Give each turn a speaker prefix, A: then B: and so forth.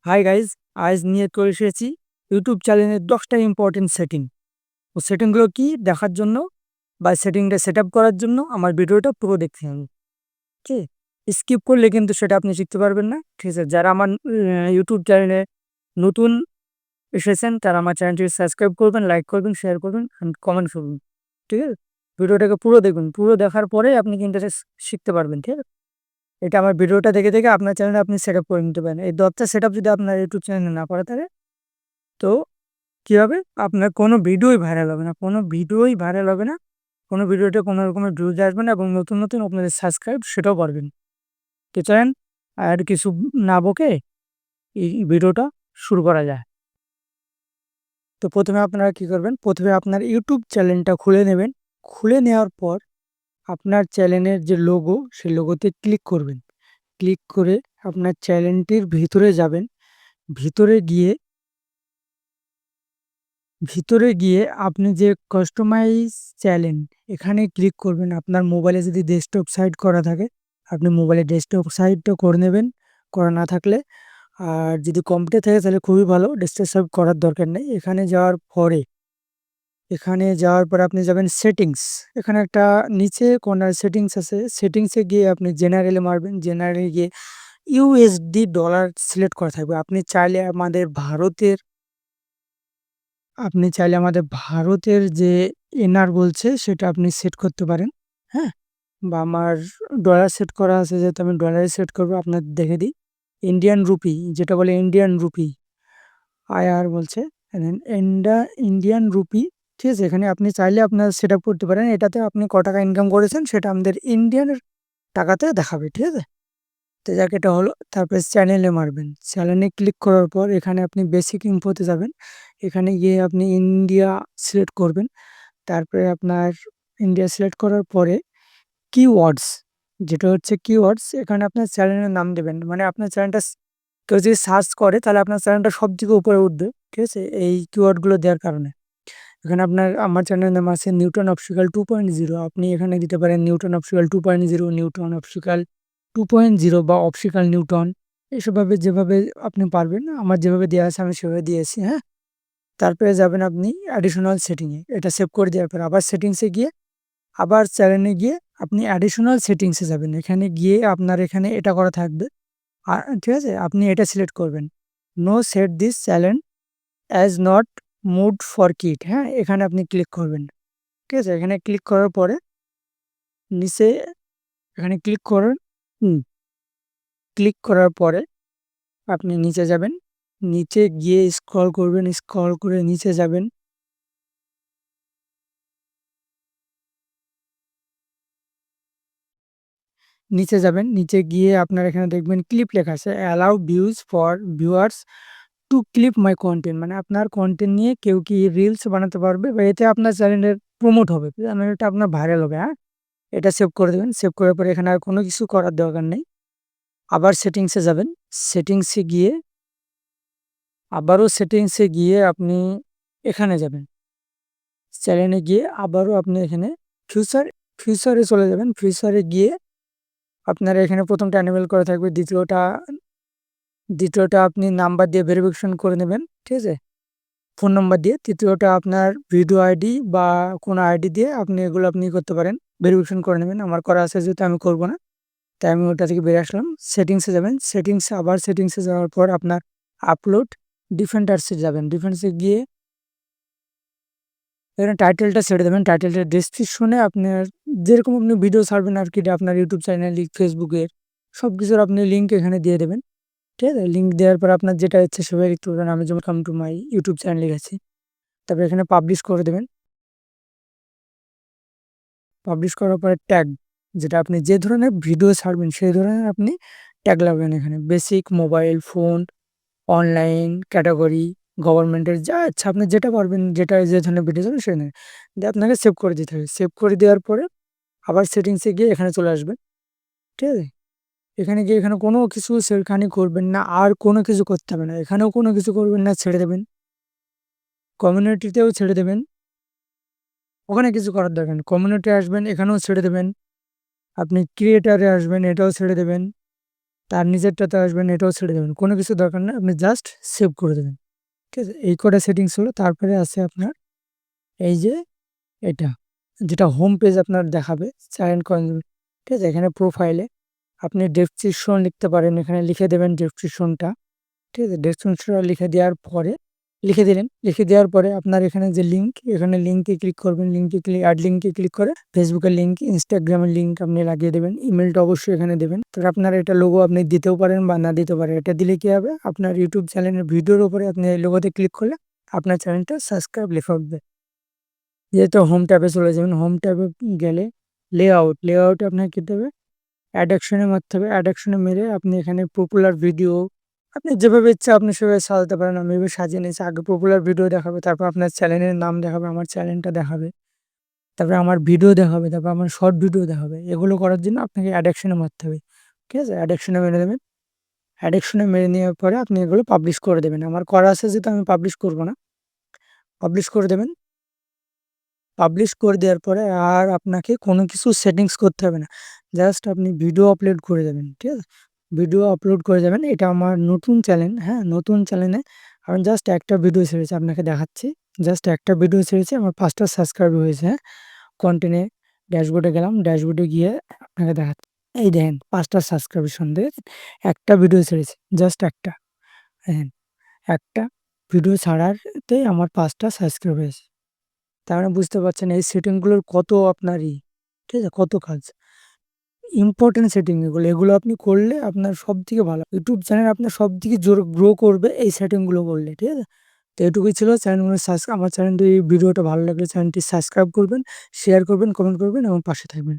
A: Hi guys, আজ নিয়ে চলে এসেছি ইউটিউব চ্যানেলের 10টা ইম্পর্টেন্ট সেটিং। ও সেটিংগুলো কি দেখার জন্য বা সেটিংটা সেট আপ করার জন্য আমার ভিডিওটা পুরো দেখতে হবে। ঠিক আছে, স্কিপ করলে কিন্তু সেটা আপনি শিখতে পারবেন না। ঠিক আছে, যারা আমার ইউটিউব চ্যানেলে নতুন এসেছেন তারা আমার চ্যানেলটি সাবস্ক্রাইব করবেন, লাইক করবেন, শেয়ার করবেন অ্যান্ড কমেন্ট করবেন। ঠিক আছে, ভিডিওটাকে পুরো দেখুন, পুরো দেখার পরে আপনি কিন্তু এটা শিখতে পারবেন। ঠিক আছে, এটা আমার ভিডিওটা দেখে দেখে আপনার চ্যানেলে আপনি সেট আপ করে নিতে পারেন। এই 10টা সেট আপ যদি আপনার ইউটিউব চ্যানেলে না করা থাকে তো কি হবে, আপনার কোনো ভিডিওই ভাইরাল হবে না, কোনো ভিডিওই ভাইরাল হবে না, কোনো ভিডিওতে কোনো রকমের ভিউজ আসবে না এবং নতুন নতুন আপনাদের সাবস্ক্রাইব সেটাও পারবেন। তো চলেন আর কিছু না বকে এই ভিডিওটা শুরু করা যায়। তো প্রথমে আপনারা কি করবেন, প্রথমে আপনার ইউটিউব চ্যানেলটা খুলে নেবেন। খুলে নেওয়ার পর আপনার চ্যানেলের যে লোগো সেই লোগোতে ক্লিক করবেন। ক্লিক করে আপনার চ্যানেলটির ভিতরে যাবেন। ভিতরে গিয়ে ভিতরে গিয়ে আপনি যে কাস্টমাইজ চ্যানেল এখানে ক্লিক করবেন। আপনার মোবাইলে যদি ডেস্কটপ সাইট করা থাকে আপনি মোবাইলে ডেস্কটপ সাইটটা করে নেবেন, করা না থাকলে। আর যদি কম্পিউটার থাকে তাহলে খুবই ভালো, ডেস্কটপ সাইট করার দরকার নেই। এখানে যাওয়ার পরে আপনি যাবেন সেটিংস। এখানে একটা নিচে কর্নার সেটিংস আছে, সেটিংসে গিয়ে আপনি জেনারেলে মারবেন। জেনারেলে গিয়ে ইউএসডি ডলার সিলেক্ট করা থাকবে। আপনি চাইলে আমাদের ভারতের যে এনআর বলছে সেটা আপনি সেট করতে পারেন। হ্যাঁ, বা আমার ডলার সেট করা আছে, যেহেতু আমি ডলারে সেট করবো আপনার দেখে দিই। ইন্ডিয়ান রুপি, যেটা বলে ইন্ডিয়ান রুপি, আইআর বলছে ইন্ডিয়ান রুপি। ঠিক আছে, এখানে আপনি চাইলে আপনার সেট আপ করতে পারেন। এটাতে আপনি ক টাকা ইনকাম করেছেন সেটা আমাদের ইন্ডিয়ান টাকাতে দেখাবে। ঠিক আছে, তো যাক এটা হলো। তারপরে চ্যানেলে মারবেন। চ্যানেলে ক্লিক করার পর এখানে আপনি বেসিক ইনফোতে যাবেন। এখানে গিয়ে আপনি ইন্ডিয়া সিলেক্ট করবেন। তারপরে আপনার ইন্ডিয়া সিলেক্ট করার পরে কিওয়ার্ডস, যেটা হচ্ছে কিওয়ার্ডস, এখানে আপনার চ্যানেলের নাম দেবেন। মানে আপনার চ্যানেলটা কেউ যদি সার্চ করে তাহলে আপনার চ্যানেলটা সব থেকে উপরে উঠবে। ঠিক আছে, এই কিওয়ার্ডগুলো দেওয়ার কারণে। এখানে আমার চ্যানেলের নাম আছে নিউটন অপটিক্যাল 2.0। আপনি এখানে দিতে পারেন নিউটন অপটিক্যাল 2.0, নিউটন অপটিক্যাল 2.0 বা অপটিক্যাল নিউটন, এসবভাবে যেভাবে আপনি পারবেন। আমার যেভাবে দেওয়া আছে আমি সেভাবে দিয়েছি। হ্যাঁ, তারপরে যাবেন আপনি অ্যাডিশনাল সেটিংয়ে। এটা সেভ করে দেওয়ার পর আবার সেটিংসে গিয়ে আবার চ্যানেলে গিয়ে আপনি অ্যাডিশনাল সেটিংসে যাবেন। এখানে গিয়ে আপনার এখানে এটা করা থাকবে। আর ঠিক আছে, আপনি এটা সিলেক্ট করবেন, no set this channel as not made for kid. হ্যাঁ, এখানে আপনি ক্লিক করবেন। ঠিক আছে, এখানে ক্লিক করার পরে নিচে এখানে ক্লিক করুন। ক্লিক করার পরে আপনি নিচে যাবেন। নিচে গিয়ে স্ক্রল করবেন, স্ক্রল করে নিচে যাবেন। নিচে গিয়ে আপনার এখানে দেখবেন ক্লিপ লেখা আছে, allow views for viewers to clip my content. মানে আপনার কন্টেন্ট নিয়ে কেউ কি রিলস বানাতে পারবে বা এতে আপনার চ্যানেলের প্রমোট হবে, চ্যানেলটা আপনার ভাইরাল হবে। হ্যাঁ, এটা সেভ করে দেবেন। সেভ করার পরে এখানে আর কোনো কিছু করার দরকার নেই। আবার সেটিংসে যাবেন। সেটিংসে গিয়ে আবারও সেটিংসে গিয়ে আপনি এখানে যাবেন। চ্যানেলে গিয়ে আবারও আপনি এখানে ফিউচারে চলে যাবেন। ফিউচারে গিয়ে আপনার এখানে প্রথমটা এনেবল করা থাকবে, দ্বিতীয়টা আপনি নাম্বার দিয়ে ভেরিফিকেশন করে নেবেন। ঠিক আছে, ফোন নাম্বার দিয়ে। তৃতীয়টা আপনার ভিডিও আইডি বা কোনো আইডি দিয়ে আপনি করতে পারেন, ভেরিফিকেশন করে নেবেন। আমার করা আছে যেহেতু আমি করব না, তাই আমি ওটা থেকে বেরিয়ে আসলাম। সেটিংসে যাবেন। সেটিংসে যাওয়ার পর আপনার আপলোড ডিফেন্ডার্সে যাবেন। ডিফেন্সে গিয়ে এখানে টাইটেলটা ছেড়ে দেবেন। টাইটেলটা ডেসক্রিপশনে আপনার যেরকম আপনি ভিডিও ছাড়বেন আর কি, আপনার ইউটিউব চ্যানেল, ফেসবুকের সব কিছুর আপনি লিঙ্ক এখানে দিয়ে দেবেন। ঠিক আছে, লিঙ্ক দেওয়ার পর আপনার যেটা ইচ্ছে সেভাবে লিখতে পারবেন। আমি যেমন come to my YouTube channel লিখেছি। তারপরে এখানে পাবলিশ করে দেবেন। পাবলিশ করার পরে ট্যাগ, যেটা আপনি যে ধরনের ভিডিও ছাড়বেন সেই ধরনের আপনি ট্যাগ লাগবেন। এখানে basic, mobile phone, online, category, গভর্নমেন্টের যা ইচ্ছা আপনি যেটা পারবেন, যেটা যে ধরনের ভিডিও ছাড়বেন সেখানে দিয়ে আপনাকে সেভ করে দিতে হবে। সেভ করে দেওয়ার পরে আবার সেটিংসে গিয়ে এখানে চলে আসবেন। ঠিক আছে, এখানে গিয়ে এখানে কোনো কিছু সেখানে করবেন না, আর কোনো কিছু করতে হবে না। এখানেও কোনো কিছু করবেন না, ছেড়ে দেবেন। কমিউনিটিতেও ছেড়ে দেবেন, ওখানে কিছু করার দরকার নেই। কমিউনিটি আসবেন, এখানেও ছেড়ে দেবেন। আপনি ক্রিয়েটারে আসবেন, এটাও ছেড়ে দেবেন। তার নিচেরটাতে আসবেন, এটাও ছেড়ে দেবেন। কোনো কিছু দরকার নাই। আপনি জাস্ট সেভ করে দেবেন। ঠিক আছে? এই কটা সেটিংস হলো। তারপরে আছে আপনার এই যে এটা, যেটা হোম পেজ আপনার দেখাবে চ্যানেল ঠিক আছে? এখানে প্রোফাইলে আপনি ডেসক্রিপশন লিখতে পারেন। এখানে লিখে দেবেন ডেসক্রিপশনটা। ঠিক আছে? ডেসক্রিপশনটা লিখে দিলেন। লিখে দেওয়ার পরে আপনার এখানে যে লিঙ্ক, এখানে লিঙ্কে ক্লিক করবেন। অ্যাড লিঙ্কে ক্লিক করে ফেসবুকের লিঙ্ক, ইনস্টাগ্রামের লিঙ্ক আপনি লাগিয়ে দেবেন। ইমেলটা অবশ্যই এখানে দেবেন। তো আপনার এটা লোগো আপনি দিতেও পারেন বা না দিতে পারেন। এটা দিলে কি হবে? আপনার ইউটিউব চ্যানেলের ভিডিওর উপরে আপনি এই লোগোতে ক্লিক করলে আপনার চ্যানেলটা সাবস্ক্রাইব লেখা উঠবে। যেহেতু হোম ট্যাবে চলে যাবেন। হোম ট্যাবে গেলে লেআউটে আপনার কি দিতে হবে? অ্যাড অপশনে মারতে হবে। অ্যাড অপশনে মেরে আপনি এখানে পপুলার ভিডিও, আপনি যেভাবে ইচ্ছা আপনি সেভাবে সাজাতে পারেন। আমি এভাবে সাজিয়ে নিয়েছি। আগে পপুলার ভিডিও দেখাবে, তারপর আপনার চ্যানেলের নাম দেখাবে, আমার চ্যানেলটা দেখাবে। তারপরে আমার ভিডিও দেখাবে, তারপর আমার শর্ট ভিডিও দেখাবে। এগুলো করার জন্য আপনাকে অ্যাড অপশনে মারতে হবে। ঠিক আছে? অ্যাড অপশনে মেরে দেবেন। অ্যাড অপশনে মেরে নেওয়ার পরে আপনি এগুলো পাবলিশ করে দেবেন। আমার করা আছে যেহেতু আমি পাবলিশ করব না। পাবলিশ করে দেবেন। পাবলিশ করে দেওয়ার পরে আর আপনাকে কোনো কিছু সেটিংস করতে হবে না। জাস্ট আপনি ভিডিও আপলোড করে দেবেন। ঠিক আছে? ভিডিও আপলোড করে যাবেন। এটা আমার নতুন চ্যানেল, হ্যাঁ? নতুন চ্যানেলে আমি জাস্ট একটা ভিডিও ছেড়েছি, আপনাকে দেখাচ্ছি। জাস্ট একটা ভিডিও ছেড়েছি, আমার ৫ টা সাবস্ক্রাইবার হয়েছে, হ্যাঁ? কন্টেন্টে ড্যাশবোর্ডে গেলাম। ড্যাশবোর্ডে গিয়ে আপনাকে দেখাচ্ছি। এই দেখেন ৫ টা সাবস্ক্রিপশন দেখেছেন? একটা ভিডিও ছেড়েছি, জাস্ট একটা। দেখেন, একটা ভিডিও ছাড়াতেই আমার ৫ টা সাবস্ক্রাইব হয়েছে। তার মানে বুঝতে পারছেন এই সেটিং গুলোর কত আপনার ঠিক আছে? কত কাজ। ইম্পোর্টেন্ট সেটিং এগুলো। এগুলো আপনি করলে আপনার সবথেকে ভালো। YouTube চ্যানেল আপনার সবথেকে গ্রো করবে এই সেটিং গুলো করলে। ঠিক আছে? তো এটুকুই ছিল। আমার চ্যানেলটি, ভিডিওটা ভালো লাগলে চ্যানেলটি সাবস্ক্রাইব করবেন, শেয়ার করবেন, কমেন্ট করবেন এবং পাশে থাকবেন।